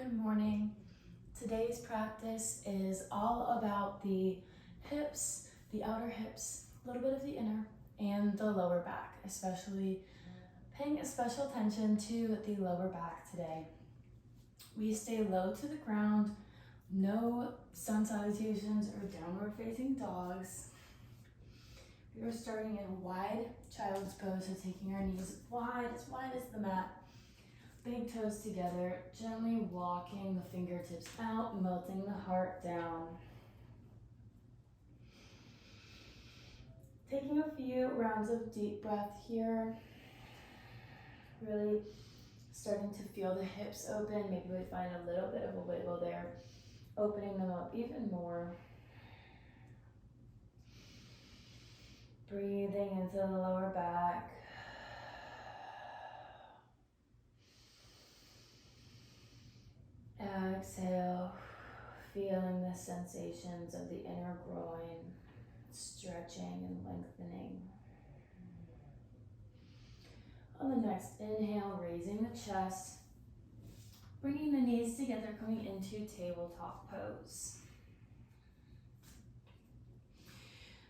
Good morning. Today's practice is all about the hips, the outer hips, a little bit of the inner, and the lower back, especially paying special attention to the lower back today. We stay low to the ground, no sun salutations or downward facing dogs. We are starting in wide child's pose, so taking our knees wide as the mat. Big toes together, gently walking the fingertips out, melting the heart down. Taking a few rounds of deep breath here. Really starting to feel the hips open. Maybe we find a little bit of a wiggle there, opening them up even more. Breathing into the lower back. Exhale, feeling the sensations of the inner groin, stretching and lengthening. On the next inhale, raising the chest, bringing the knees together, coming into tabletop pose.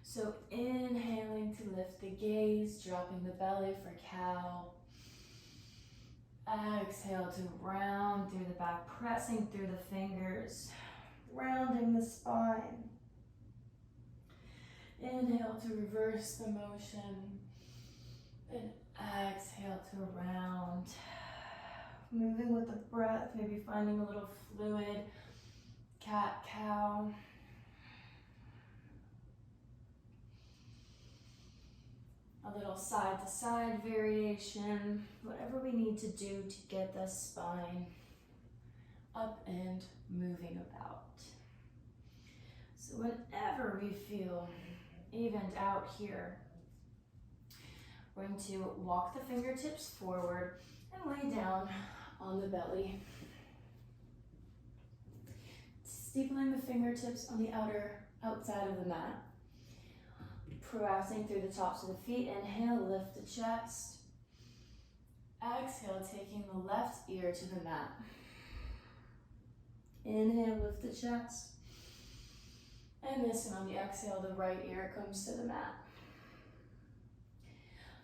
So inhaling to lift the gaze, dropping the belly for cow. Exhale to round through the back, pressing through the fingers, rounding the spine. Inhale to reverse the motion, and exhale to round. Moving with the breath, maybe finding a little fluid, cat, cow. A little side to side variation, whatever we need to do to get the spine up and moving about. So whenever we feel evened out here, we're going to walk the fingertips forward and lay down on the belly. Steepling the fingertips on the outside of the mat. Pressing through the tops of the feet. Inhale, lift the chest. Exhale, taking the left ear to the mat. Inhale, lift the chest. And this one on the exhale, the right ear comes to the mat.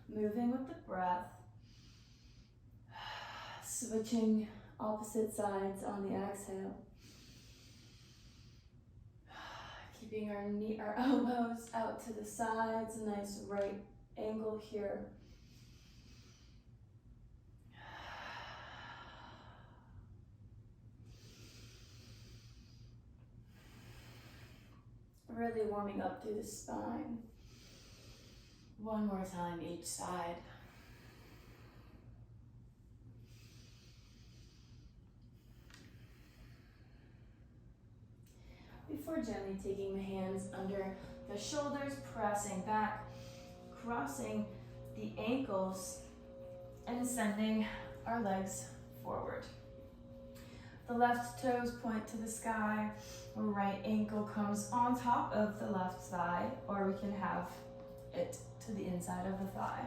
Moving with the breath. Switching opposite sides on the exhale. Keeping our elbows out to the sides, a nice right angle here. Really warming up through the spine. One more time each side. Before gently taking the hands under the shoulders, pressing back, crossing the ankles, and sending our legs forward. The left toes point to the sky, the right ankle comes on top of the left thigh, or we can have it to the inside of the thigh.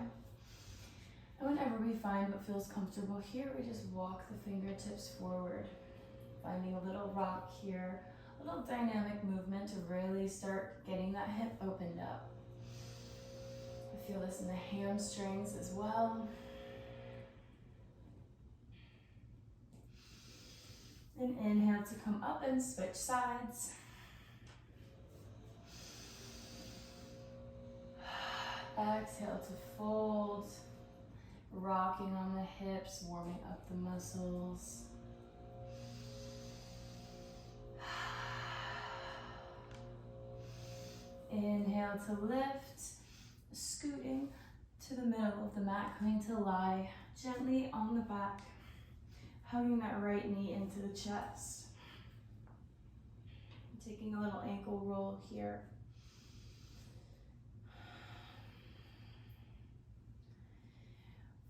And whenever we find what feels comfortable here, we just walk the fingertips forward, finding a little rock here, a little dynamic movement to really start getting that hip opened up. I feel this in the hamstrings as well. And inhale to come up and switch sides. Exhale to fold, rocking on the hips, warming up the muscles. Inhale to lift, scooting to the middle of the mat, coming to lie gently on the back, hugging that right knee into the chest. Taking a little ankle roll here.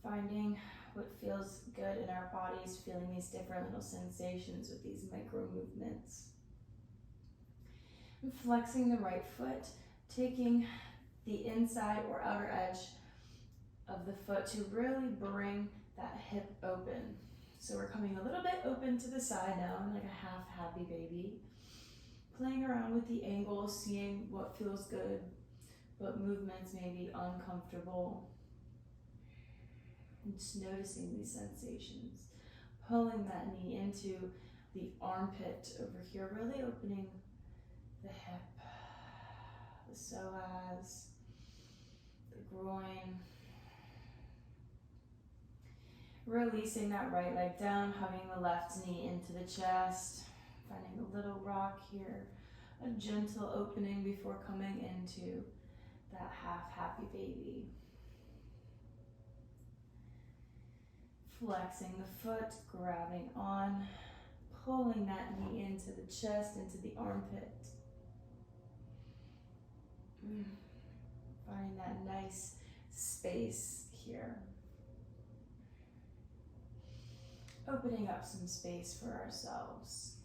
Finding what feels good in our bodies, feeling these different little sensations with these micro movements. And flexing the right foot, taking the inside or outer edge of the foot to really bring that hip open. So we're coming a little bit open to the side now, like a half happy baby. Playing around with the angle, seeing what feels good, what movements may be uncomfortable. And just noticing these sensations. Pulling that knee into the armpit over here, really opening the hip, the psoas, the groin. Releasing that right leg down, hugging the left knee into the chest. Finding a little rock here, a gentle opening before coming into that half happy baby. Flexing the foot, grabbing on, pulling that knee into the chest, into the armpit. Finding that nice space here. Opening up some space for ourselves.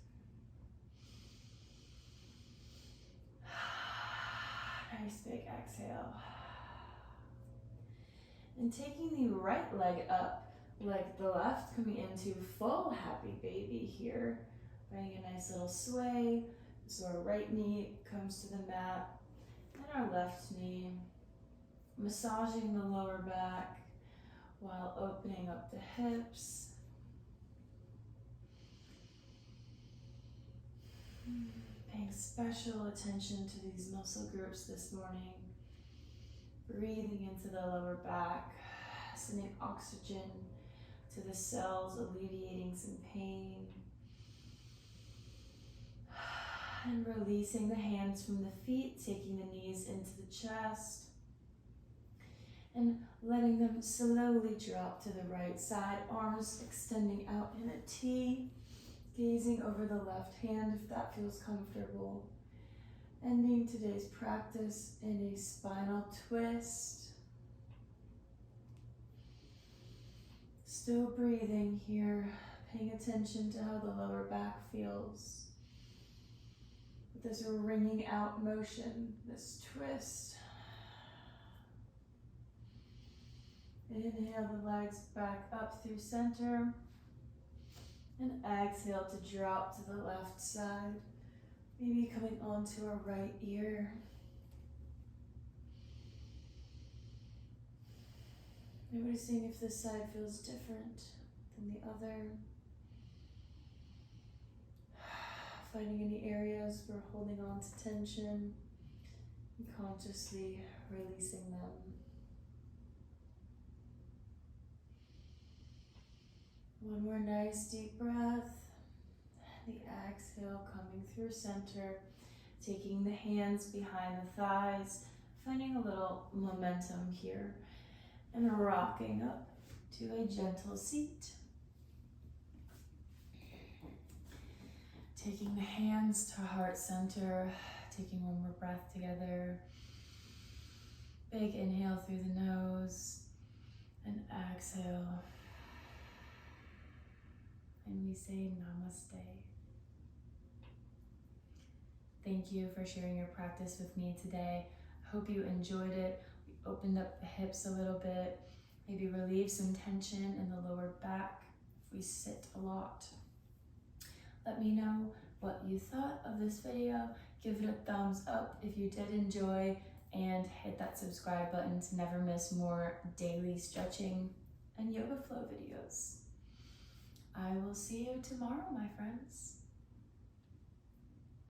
Nice big exhale. And taking the right leg up like the left, coming into full happy baby here. Finding a nice little sway. So our right knee comes to the mat and our left knee. Massaging the lower back while opening up the hips. Paying special attention to these muscle groups this morning. Breathing into the lower back, sending oxygen to the cells, alleviating some pain. And releasing the hands from the feet, taking the knees into the chest. And letting them slowly drop to the right side, arms extending out in a T. Gazing over the left hand if that feels comfortable. Ending today's practice in a spinal twist. Still breathing here, paying attention to how the lower back feels. With this wringing out motion, this twist. Inhale the legs back up through center. And exhale to drop to the left side, maybe coming onto our right ear. Noticing if this side feels different than the other. Finding any areas we're holding on to tension and consciously releasing them. One more nice deep breath. The exhale coming through center, taking the hands behind the thighs, finding a little momentum here, and rocking up to a gentle seat. Taking the hands to heart center, taking one more breath together. Big inhale through the nose, and exhale. And we say namaste. Thank you for sharing your practice with me today. I hope you enjoyed it. We opened up the hips a little bit, maybe relieve some tension in the lower back if we sit a lot. Let me know what you thought of this video. Give it a thumbs up if you did enjoy, and hit that subscribe button to never miss more daily stretching and yoga flow videos. I will see you tomorrow, my friends.